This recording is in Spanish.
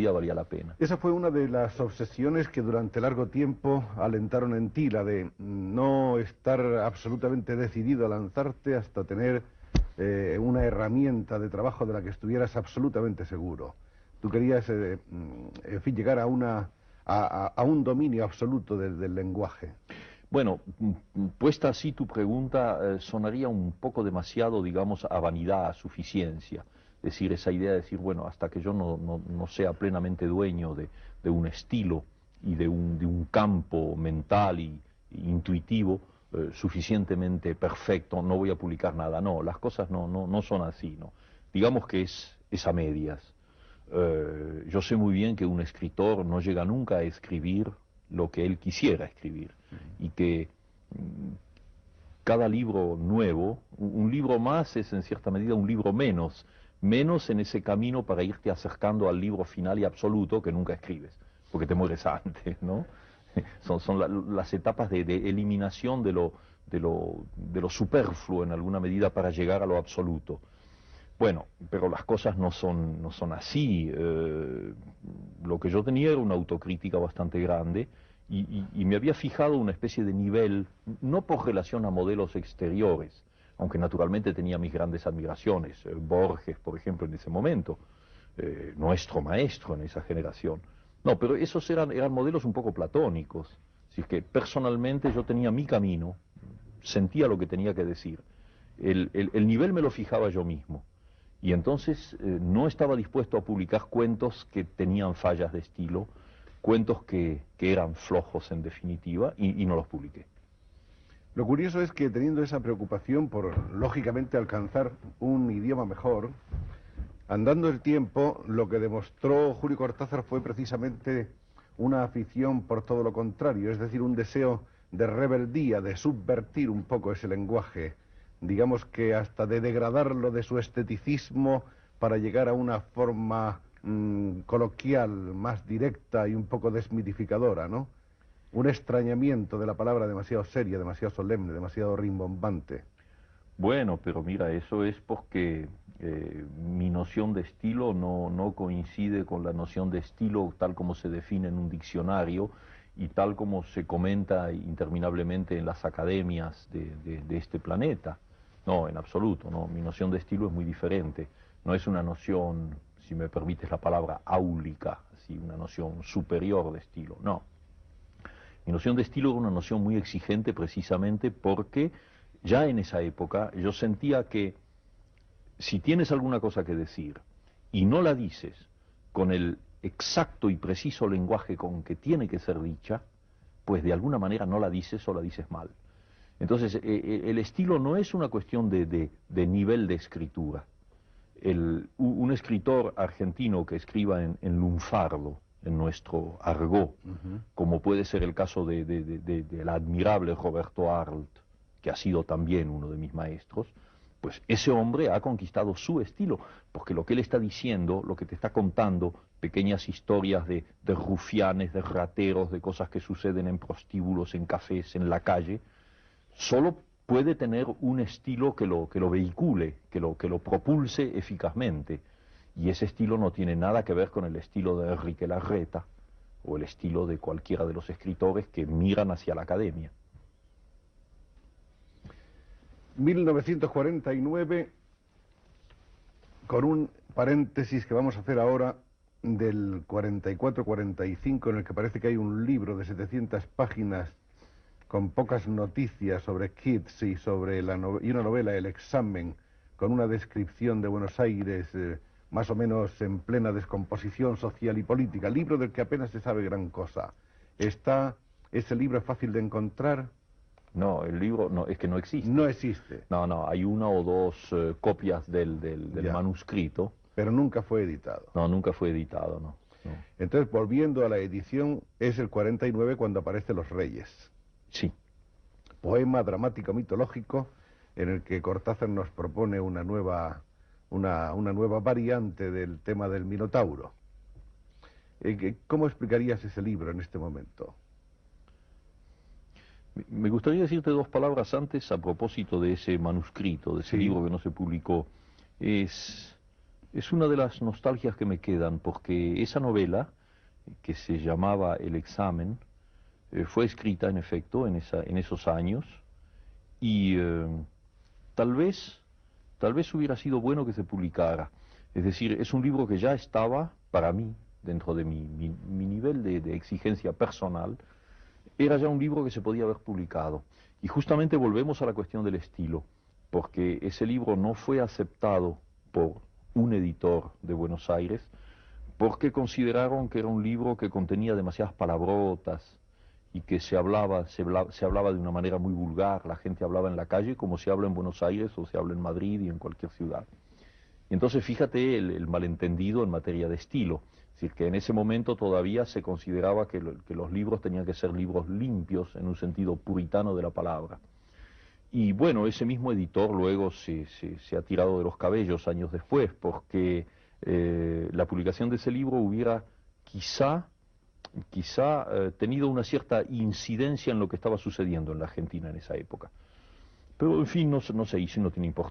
día valía la pena. Esa fue una de las obsesiones que durante largo tiempo alentaron en ti, la de no estar absolutamente decidido a lanzarte hasta tener una herramienta de trabajo de la que estuvieras absolutamente seguro. Tú querías, en fin, llegar a un dominio absoluto del lenguaje. Bueno, puesta así tu pregunta, sonaría un poco demasiado, digamos, a vanidad, a suficiencia. Es decir, esa idea de decir, bueno, hasta que yo no sea plenamente dueño de un estilo y de un campo mental y intuitivo suficientemente perfecto, no voy a publicar nada. No, las cosas no son así, ¿no? Digamos que es a medias. Yo sé muy bien que un escritor no llega nunca a escribir lo que él quisiera escribir, y que cada libro nuevo, un libro más es en cierta medida un libro menos en ese camino para irte acercando al libro final y absoluto que nunca escribes, porque te mueres antes, ¿no? Son las etapas de eliminación de lo superfluo en alguna medida para llegar a lo absoluto. Bueno, pero las cosas no son así. Lo que yo tenía era una autocrítica bastante grande y me había fijado una especie de nivel, no por relación a modelos exteriores, aunque naturalmente tenía mis grandes admiraciones, Borges, por ejemplo, en ese momento, nuestro maestro en esa generación. No, pero esos eran modelos un poco platónicos. Así que personalmente yo tenía mi camino, sentía lo que tenía que decir. El nivel me lo fijaba yo mismo. Y entonces no estaba dispuesto a publicar cuentos que tenían fallas de estilo, cuentos que eran flojos en definitiva, y no los publiqué. Lo curioso es que teniendo esa preocupación por, lógicamente, alcanzar un idioma mejor, andando el tiempo, lo que demostró Julio Cortázar fue precisamente una afición por todo lo contrario, es decir, un deseo de rebeldía, de subvertir un poco ese lenguaje, digamos que hasta de degradarlo de su esteticismo para llegar a una forma coloquial, más directa y un poco desmitificadora, ¿no? Un extrañamiento de la palabra demasiado seria, demasiado solemne, demasiado rimbombante. Bueno, pero mira, eso es porque mi noción de estilo no coincide con la noción de estilo tal como se define en un diccionario y tal como se comenta interminablemente en las academias de este planeta. No, en absoluto, no. Mi noción de estilo es muy diferente. No es una noción, si me permites la palabra, áulica, así, una noción superior de estilo, no. Mi noción de estilo era una noción muy exigente precisamente porque ya en esa época yo sentía que si tienes alguna cosa que decir y no la dices con el exacto y preciso lenguaje con que tiene que ser dicha, pues de alguna manera no la dices o la dices mal. Entonces, el estilo no es una cuestión de nivel de escritura. Un escritor argentino que escriba en lunfardo, en nuestro argot, como puede ser el caso del admirable Roberto Arlt, que ha sido también uno de mis maestros, pues ese hombre ha conquistado su estilo, porque lo que él está diciendo, lo que te está contando, pequeñas historias de rufianes, de rateros, de cosas que suceden en prostíbulos, en cafés, en la calle, solo puede tener un estilo que lo vehicule, que lo propulse eficazmente. Y ese estilo no tiene nada que ver con el estilo de Enrique Larreta o el estilo de cualquiera de los escritores que miran hacia la academia. 1949, con un paréntesis que vamos a hacer ahora del 44-45, en el que parece que hay un libro de 700 páginas con pocas noticias sobre Keats y sobre y una novela, El examen, con una descripción de Buenos Aires más o menos en plena descomposición social y política, libro del que apenas se sabe gran cosa. ¿Ese libro es fácil de encontrar? No, el libro no, es que no existe. No existe. No, hay una o dos copias del manuscrito. Pero nunca fue editado. No, nunca fue editado, no. Entonces, volviendo a la edición, es el 49 cuando aparecen Los Reyes. Sí. Poema dramático mitológico en el que Cortázar nos propone una nueva variante del tema del Minotauro. ¿Cómo explicarías ese libro en este momento? Me gustaría decirte dos palabras antes a propósito de ese manuscrito, de ese libro que no se publicó. Es Es una de las nostalgias que me quedan, porque esa novela, que se llamaba El examen, fue escrita en efecto en esos años, y tal vez hubiera sido bueno que se publicara. Es decir, es un libro que ya estaba, para mí, dentro de mi nivel de exigencia personal, era ya un libro que se podía haber publicado. Y justamente volvemos a la cuestión del estilo, porque ese libro no fue aceptado por un editor de Buenos Aires, porque consideraron que era un libro que contenía demasiadas palabrotas y que se hablaba de una manera muy vulgar, la gente hablaba en la calle como se habla en Buenos Aires o se habla en Madrid y en cualquier ciudad. Y entonces fíjate el malentendido en materia de estilo, es decir, que en ese momento todavía se consideraba que los libros tenían que ser libros limpios en un sentido puritano de la palabra. Y bueno, ese mismo editor luego se ha tirado de los cabellos años después, porque la publicación de ese libro hubiera quizá tenido una cierta incidencia en lo que estaba sucediendo en la Argentina en esa época. Pero en fin, no se hizo y no tiene importancia.